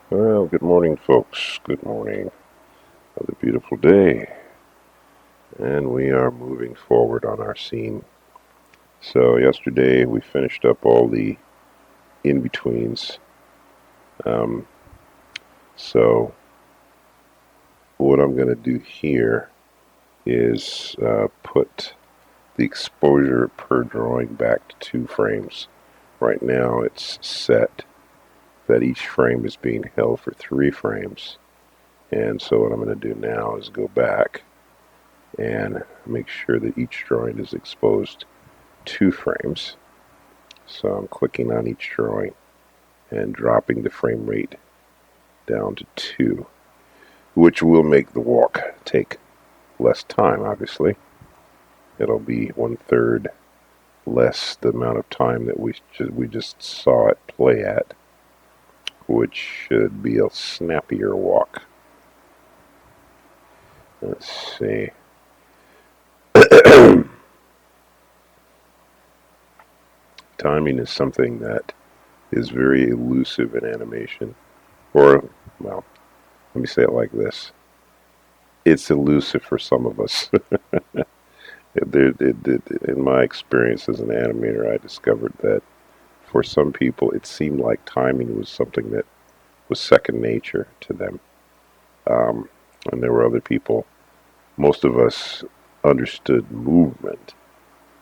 Well, good morning, folks. Good morning. Another beautiful day. And we are moving forward on our scene. So, yesterday we finished up all the in betweens. Um, so, what I'm going to do here is put the exposure per drawing back to 2 frames. Right now, it's set that each frame is being held for 3 frames. And so, what I'm going to do now is go back and make sure that each drawing is exposed 2 frames. So I'm clicking on each drawing and dropping the frame rate down to 2, which will make the walk take less time, obviously. It'll be 1/3 less the amount of time that we just saw it play at, which should be a snappier walk. Let's see. Timing is something that is very elusive in animation. Or, well, let me say it like this. It's elusive for some of us. In my experience as an animator, I discovered that for some people, it seemed like timing was something that was second nature to them. Um, and there were other people, most of us understood movement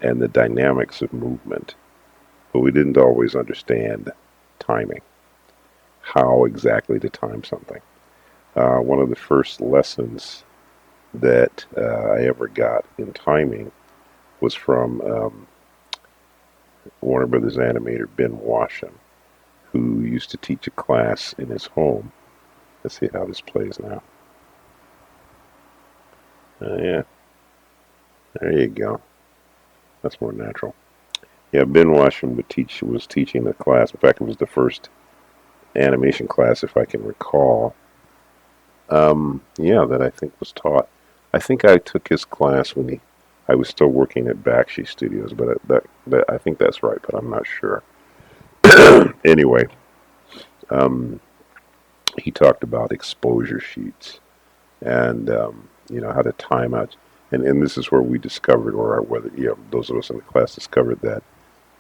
and the dynamics of movement, but we didn't always understand timing, how exactly to time something. One of the first lessons that I ever got in timing was from Warner Brothers animator Ben Washam, who used to teach a class in his home. Let's see how this plays now. Yeah, there you go. That's more natural. Yeah, Ben Washam was teaching a class. In fact, it was the first animation class, if I can recall. Yeah, that I think was taught. I think I took his class when I was still working at Bakshi Studios, but I think that's right, but I'm not sure. Anyway, um, he talked about exposure sheets and how to time out. And this is where we discovered, or whether those of us in the class discovered that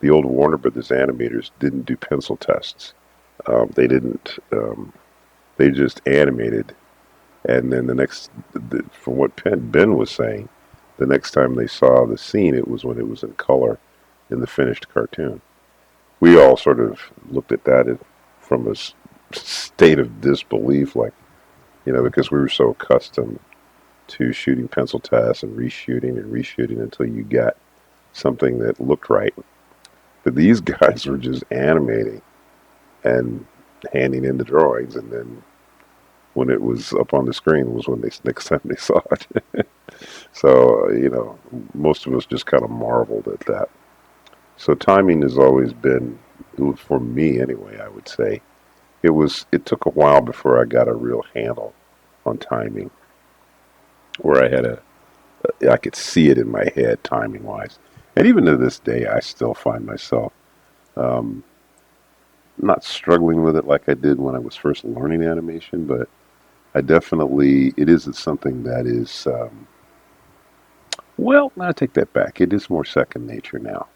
the old Warner Brothers animators didn't do pencil tests. They didn't. They just animated, and then from what Ben was saying, the next time they saw the scene, it was when it was in color in the finished cartoon. We all sort of looked at that from a state of disbelief, like, because we were so accustomed to shooting pencil tests and reshooting until you got something that looked right. But these guys were just animating and handing in the drawings, and then when it was up on the screen was when next time they saw it. So most of us just kind of marveled at that. So timing has always been, for me anyway, I would say, it took a while before I got a real handle on timing, where I could see it in my head timing wise. And even to this day, I still find myself um, not struggling with it like I did when I was first learning animation, but it is something that is, well, I take that back. It is more second nature now.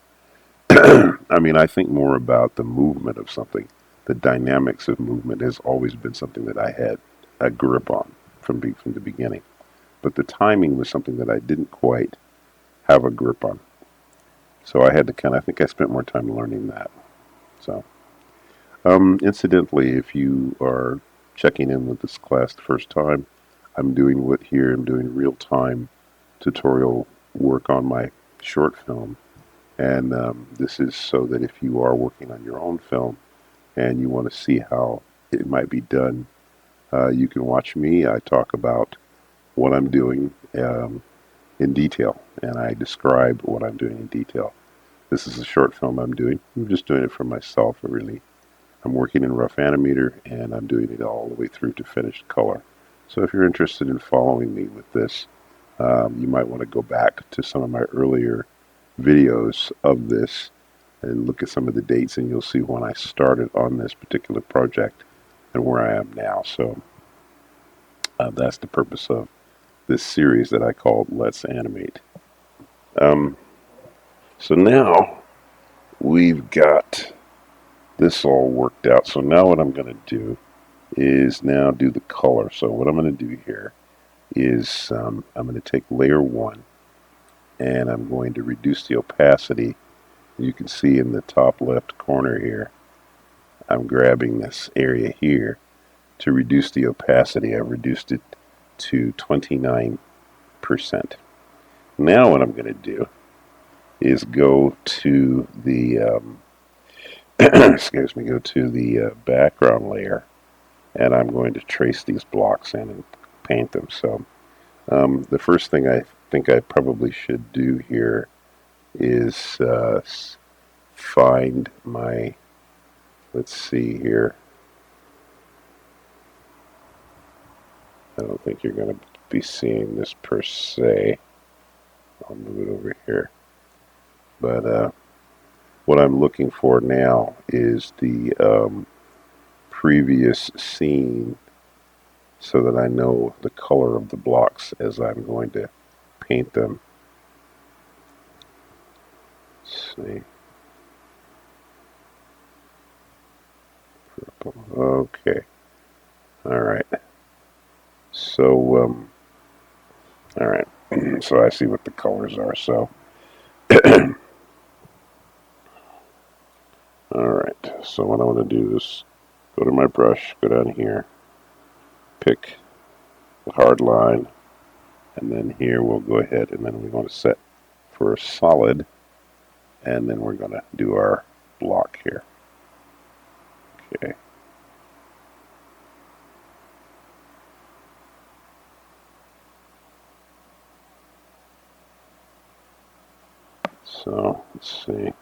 I mean, I think more about the movement of something. The dynamics of movement has always been something that I had a grip on from the beginning. But the timing was something that I didn't quite have a grip on. So I had to I think I spent more time learning that. So, incidentally, if you are checking in with this class the first time, I'm doing real time tutorial work on my short film. And this is so that if you are working on your own film and you want to see how it might be done, you can watch me. I talk about what I'm doing in detail, and I describe what I'm doing in detail. This is a short film I'm doing. I'm just doing it for myself. I'm working in rough animator, and I'm doing it all the way through to finished color. So if you're interested in following me with this, you might want to go back to some of my earlier videos of this and look at some of the dates, and you'll see when I started on this particular project and where I am now. So that's the purpose of this series that I called Let's Animate. Um, so now we've got this all worked out. So now what I'm going to do is now do the color. So what I'm going to do here is I'm going to take layer 1 and I'm going to reduce the opacity. You can see in the top left corner here, I'm grabbing this area here to reduce the opacity. I've reduced it to 29%. Now what I'm going to do is go to the excuse me, go to the background layer, and I'm going to trace these blocks in and paint them. So the first thing I think I probably should do here is find my, let's see here. I don't think you're going to be seeing this per se. I'll move it over here. But what I'm looking for now is the previous scene so that I know the color of the blocks as I'm going to paint them. Let's see. Purple. Okay. All right. So, all right. So I see what the colors are. So, all right. So what I want to do is go to my brush, go down here, pick the hard line, and then here we'll go ahead and then we're going to set for a solid, and then we're going to do our block here. Okay. So let's see.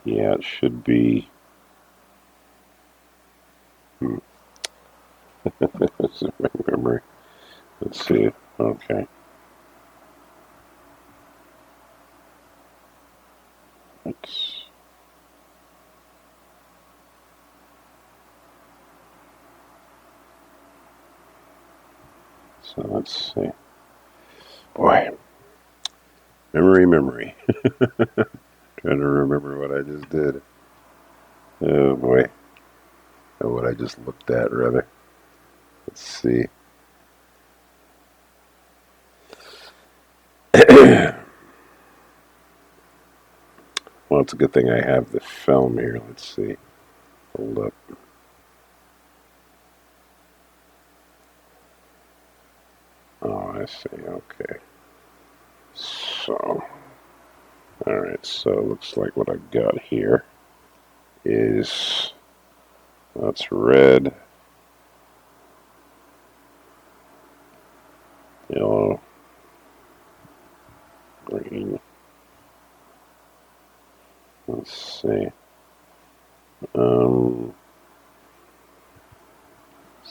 Yeah, it should be. Memory. Let's see. Okay. It's, so let's see. Boy, memory. Trying to remember what I just did. Oh boy. Or what I just looked at, rather. Let's see. Well, it's a good thing I have the film here. Let's see. Hold up. Oh, I see. Okay. So, alright. So, looks like what I've got here is, that's red, yellow, green. Let's see. So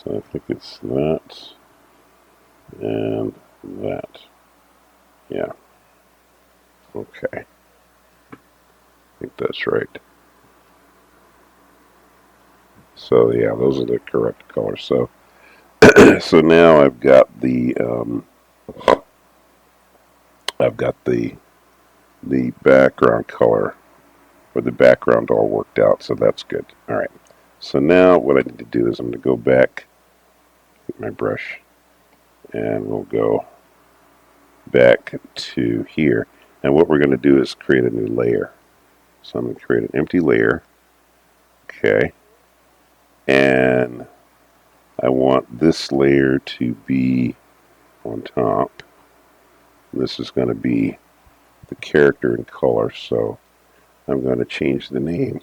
I think it's that and that. Yeah. Okay. I think that's right. So yeah, those are the correct colors. So so now I've got the background color, or the background all worked out. So that's good. All right. So now what I need to do is I'm going to go back with my brush, and we'll go back to here. And what we're going to do is create a new layer. So I'm going to create an empty layer. Okay. And I want this layer to be on top. This is going to be the character and color. So I'm going to change the name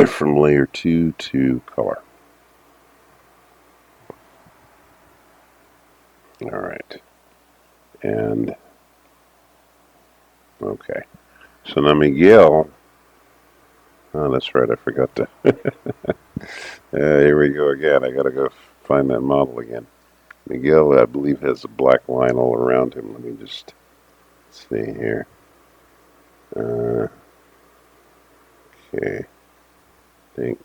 from layer 2 to color. All right. And okay. So now Miguel, oh, that's right, I forgot to. Here we go again. I gotta go find that model again. Miguel, I believe, has a black line all around him. Let me just see here. Okay, think.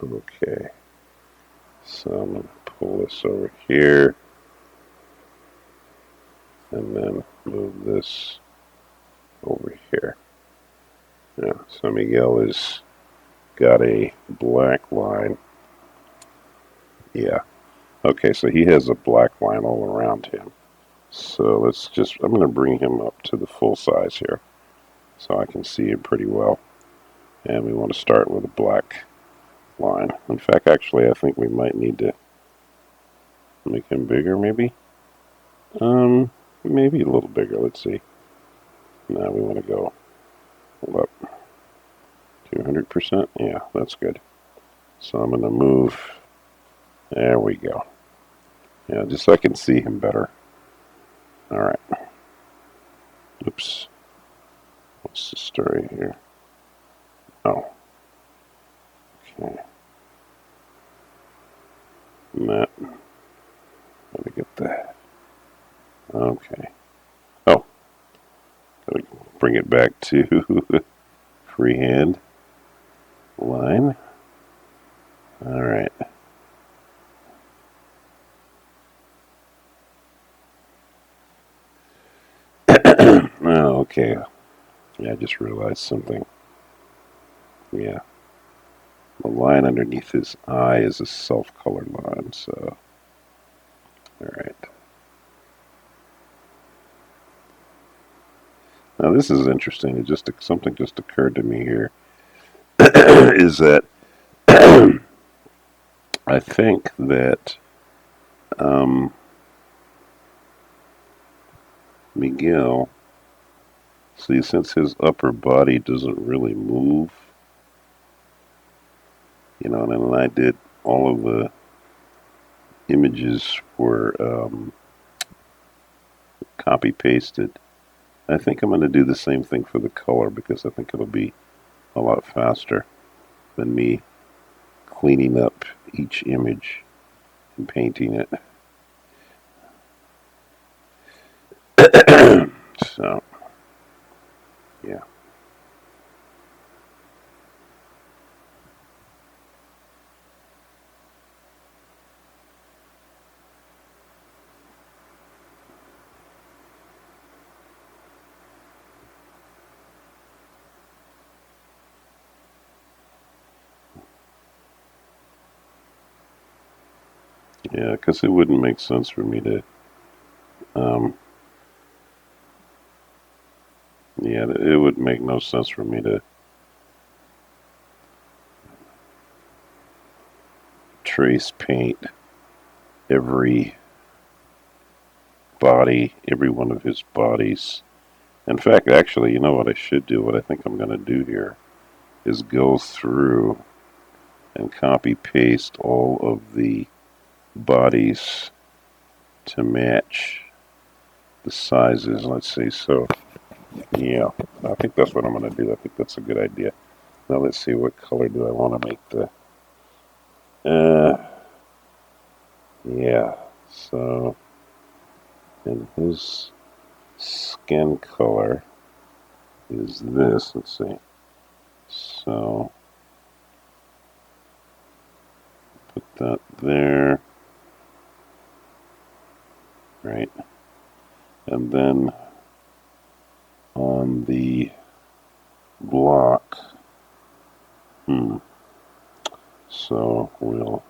Okay, so I'm going to pull this over here and then move this over here. Now, so Miguel has got a black line. Yeah. Okay, so he has a black line all around him. So let's just, I'm going to bring him up to the full size here so I can see him pretty well. And we want to start with a black line. In fact, actually, I think we might need to make him bigger, maybe? Maybe a little bigger. Let's see. Now we want to go up 200%. Yeah, that's good. So I'm going to move. There we go. Yeah, just so I can see him better. All right. Oops. What's the story here? Oh. Okay. That. Let me get that. Okay. Oh. Gotta bring it back to freehand line. All right. Oh, okay. Yeah, I just realized something. Yeah. The line underneath his eye is a self-colored line, so. Alright. Now this is interesting. Something just occurred to me here. Is that I think that Miguel, see, since his upper body doesn't really move, you know, and then I did all of the images were copy pasted. I think I'm going to do the same thing for the color because I think it'll be a lot faster than me cleaning up each image and painting it. So, yeah. Yeah, because it wouldn't make sense for me to, yeah, it would make no sense for me to trace paint every body, every one of his bodies. In fact, actually, you know what I should do? What I think I'm going to do here is go through and copy paste all of the bodies to match the sizes. Let's see. So, yeah, I think that's what I'm going to do. I think that's a good idea. Now let's see, what color do I want to make the... Yeah, so... And his skin color is this. Let's see. So... Put that there. Right. And then on the block... So we'll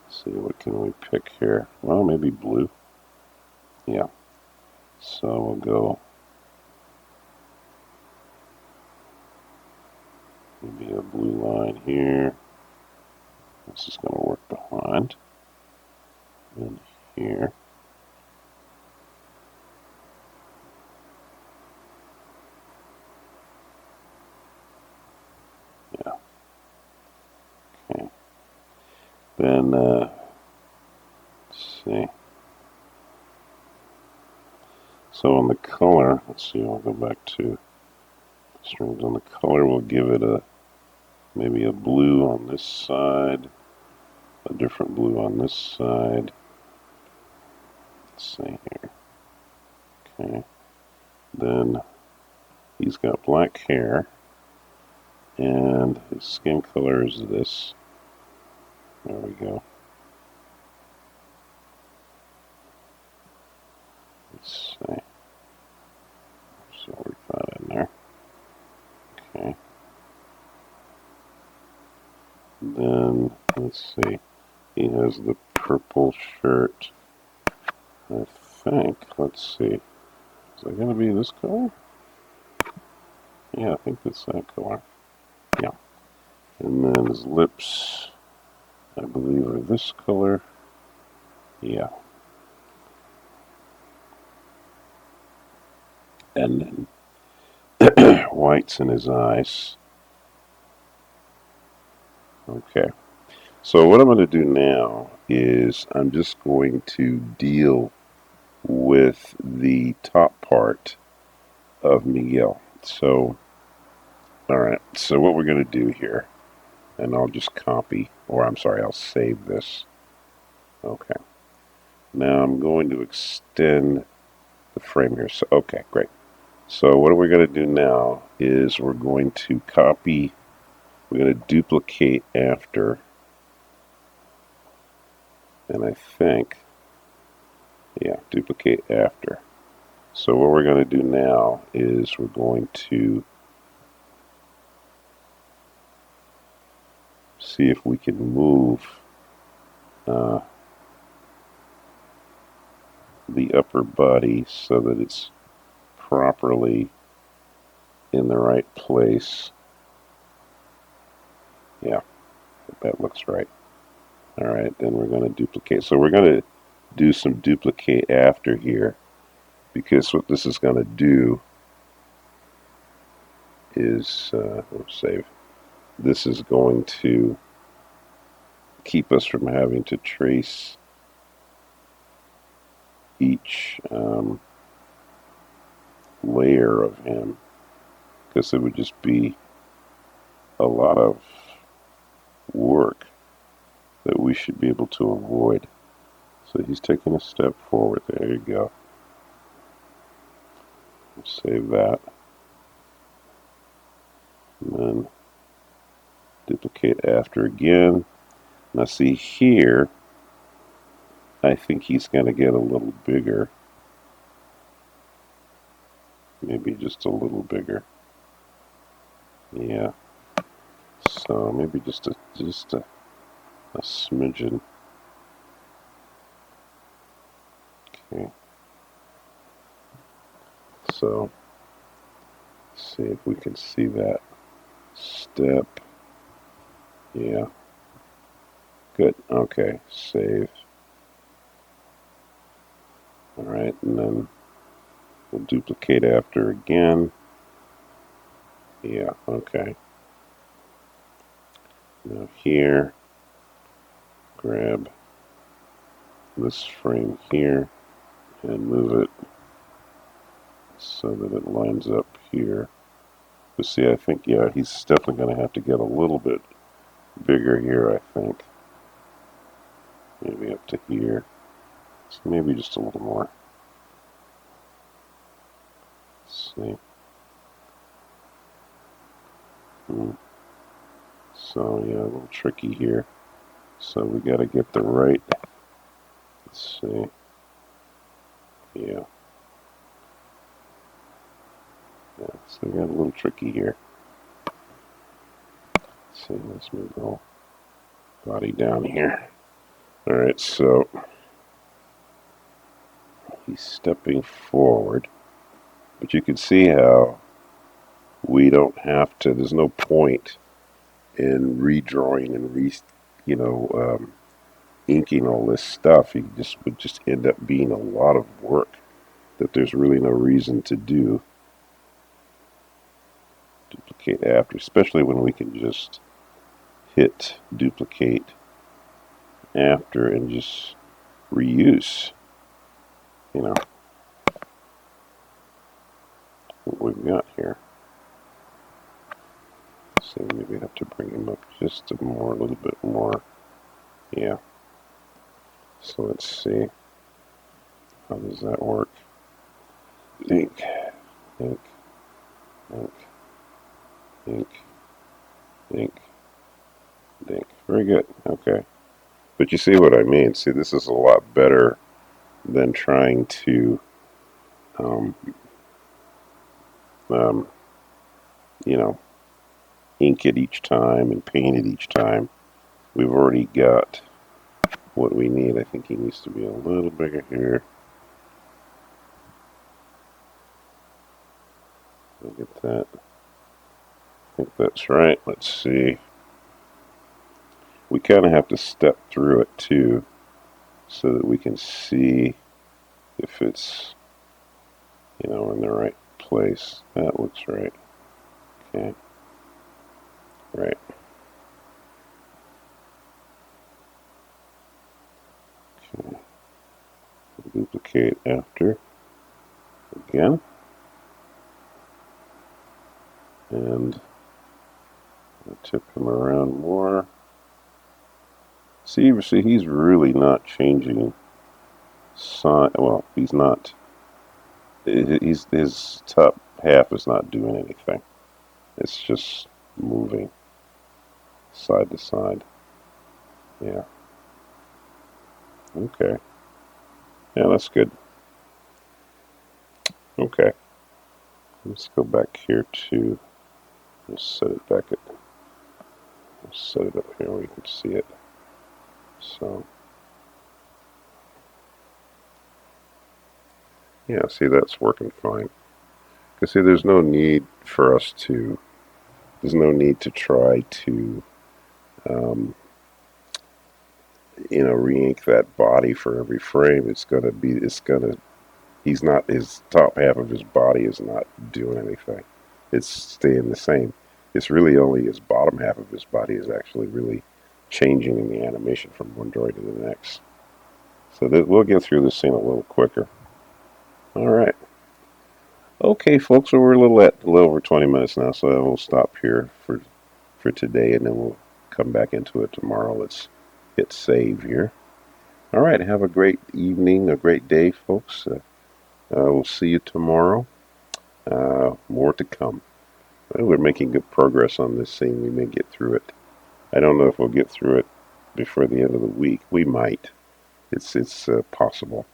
see, what can we pick here? Well, maybe blue. Yeah. So we'll go maybe a blue line here. This is going to work behind. And here. Yeah. Okay. Then, let's see. So on the color, let's see, I'll go back to strings. On the color, we'll give it maybe a blue on this side, a different blue on this side. Let's see here. Okay. Then He's got black hair, and his skin color is this. There we go. Let's see. So we got in there. Okay. Then, let's see. He has the purple shirt. I think, let's see. Is it going to be this color? Yeah, I think it's that color. Yeah. And then his lips, I believe, are this color. Yeah. And then whites in his eyes. Okay. So what I'm going to do now is I'm just going to deal with the top part of Miguel. So, alright. So what we're going to do here, and I'll just copy, or I'm sorry, I'll save this. Okay. Now I'm going to extend the frame here. So, okay, great. So what we're going to do now is we're going to copy, we're going to duplicate after, and I think, yeah, duplicate after. So what we're going to do now is we're going to see if we can move the upper body so that it's properly in the right place. Yeah, that looks right. Alright, then we're going to duplicate. So we're going to do some duplicate after here, because what this is going to do is, save. This is going to keep us from having to trace each layer of him, because it would just be a lot of work that we should be able to avoid. So he's taking a step forward. There you go. Save that. And then duplicate after again. Now see here, I think he's going to get a little bigger. Maybe just a little bigger. Yeah. So maybe just a smidgen. Okay. So see if we can see that step. Yeah. Good. Okay. Save. Alright, and then we'll duplicate after again. Yeah, okay. Now here, grab this frame here and move it so that it lines up here. But see, I think, yeah, he's definitely going to have to get a little bit bigger here, I think. Maybe up to here. So maybe just a little more. Let's see. So, yeah, a little tricky here. So we got to get the right, let's see. Yeah. Yeah, so we got a little tricky here. Let's see, let's move the whole body down here. Alright, so he's stepping forward. But you can see how we don't have to, there's no point in redrawing and inking all this stuff. It just would just end up being a lot of work that there's really no reason to do. Duplicate after, especially when we can just hit duplicate after and just reuse, what we've got here. So maybe I have to bring him up just a little bit more. Yeah. So let's see. How does that work? Ink. ink, ink, ink. Very good. Okay. But you see what I mean. See, this is a lot better than trying to, um, um, you know, ink it each time and paint it each time. We've already got what we need. I think he needs to be a little bigger here. Look at that. I think that's right. Let's see. We kind of have to step through it too so that we can see if it's, in the right place. That looks right. Okay. Right. Okay. Duplicate after. Again. And tip him around more. See, he's really not changing sign. Well, he's not. His top half is not doing anything. It's just moving side to side. Yeah. Okay. Yeah, that's good. Okay. Let's go back here to. Let's set it back at. Let's set it up here where you can see it. So. Yeah, see, that's working fine. Because see, there's no need for us to. There's no need to try to. Um, re-ink that body for every frame. He's not, his top half of his body is not doing anything. It's staying the same. It's really only his bottom half of his body is actually really changing in the animation from one drawing to the next. So we'll get through this scene a little quicker. All right. Okay, folks, so we're a little over 20 minutes now, so we'll stop here for today, and then we'll come back into it tomorrow. Let's hit save here. All right, have a great evening, a great day, folks. We'll see you tomorrow. More to come. Well, we're making good progress on this scene. We may get through it. I don't know if we'll get through it before the end of the week. We might. It's possible.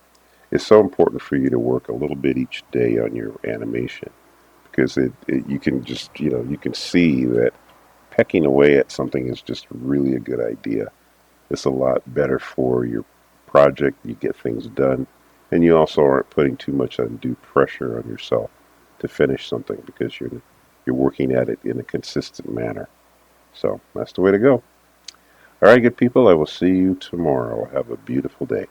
It's so important for you to work a little bit each day on your animation because you can just, you can see that pecking away at something is just really a good idea. It's a lot better for your project. You get things done, and you also aren't putting too much undue pressure on yourself to finish something because you're working at it in a consistent manner. So that's the way to go. All right, good people. I will see you tomorrow. Have a beautiful day.